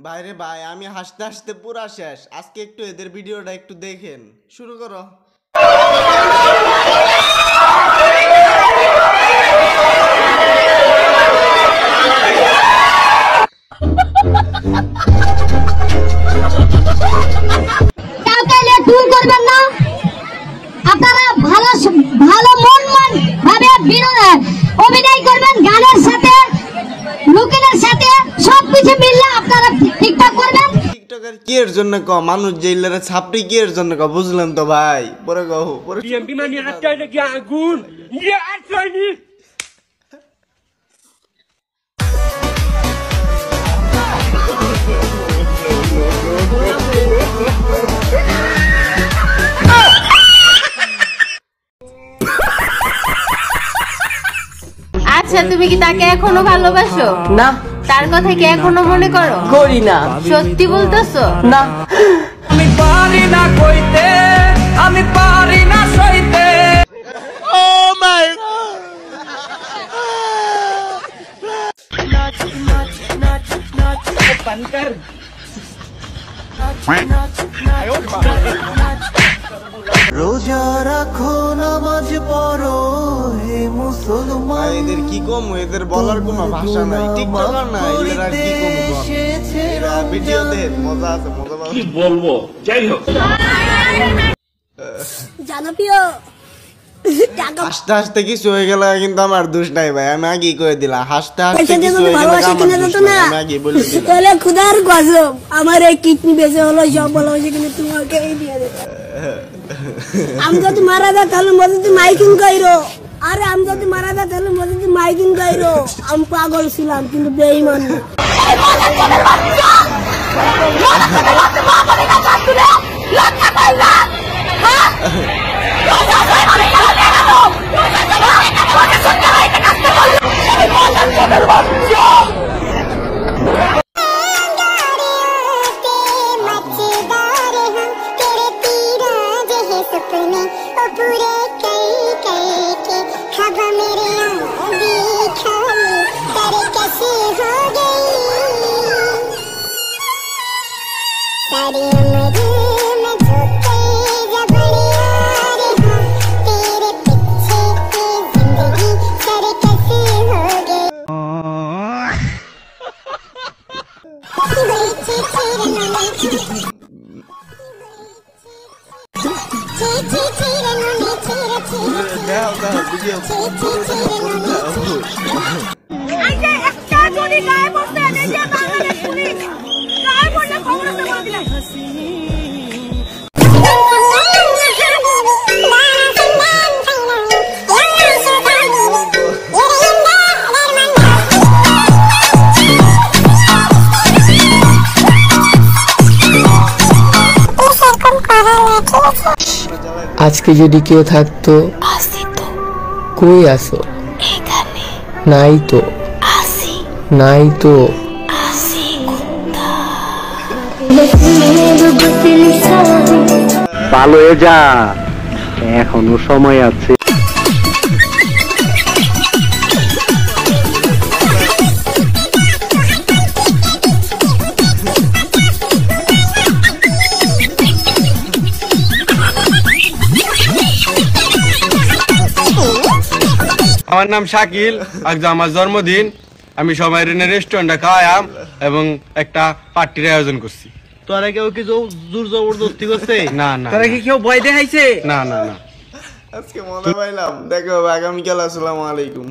বাইরে ভাই আমি হাসতে হাসতে পুরা শেষ। আজকে একটু এদের ভিডিওটা একটু দেখেন। শুরু করো। আপনারা ভালো ভালো মন ভাবে অভিনয় করবেন, গানের সাথে লোকের সাথে সবকিছু মিললে আপনারা ঠিকঠাক করবেন। টিকটকের কি এর জন্য ক মানুষ জেলারে ছাপড়ি কি এর জন্য ক বুঝলেন তো ভাই? পরে কও পরে বিএমপি মানে আটটায় নাকি আগুন ইয়ে আটটায়নি। আচ্ছা তুমি কি তাকে এখনো ভালোবাসো? না। তার কথা কি এখনো মনে করো? করি না। সত্যি বলতেছো? না। আমি পারি না কইতে, আমি পারি না সইতে। ও মাই পানকার রোজা রাখো নামাজ পড়ো হে মুসলমান। এদের কি কম, এদের বলার কোনো ভাষা নাই। টিকটকার না এরা কি কম এরা ভিডিও দেন মজা আছে, মজা পাবে। কি বলবো, যাই হোক জনপ্রিয় হাসতে হাসতে কিছু হয়ে গেল কিন্তু আমার দোষ নাই ভাই, আমি আগেই করে দিলাম। হাসতে হাসতে পয়সা দিয়ে কিছু হয়ে গেল ভালোবাসা আমার কিনে দোষ দিত নাই, না। আমি আগেই বলে দিলাম। তাহলে খুদার কসম আমার এই কিডনি বেঁচে হলো, সব ভালোবাসা কিনে তোমাকে দিয়ে দিত। আমি যদি মারা যায় তাহলে মধ্যে মাইকিং কইরো। আরে আমি যদি মারা যায় তাহলে মধ্যে মাইকিং কইরো। আমি পাগল ছিলাম কিন্তু বেঈমান না। আজকে যদি কেউ থাকতো, কই আসো? নাই তো, নাই তো। ভালো হয়ে যা, এখনো সময় আছে। আমার নাম শাকিল, আজ আমার জন্মদিন। আমি সবাই রেস্টুরেন্টে খাওয়াম এবং একটা পার্টির আয়োজন করছি। তোরা কেউ কি জোর জবরদস্তি করছে? না না, তোরা কি কেউ ভয় দেখাইছে? না না না। আজকে মজা পাইলাম। দেখো আগামীকাল। আসসালামু আলাইকুম।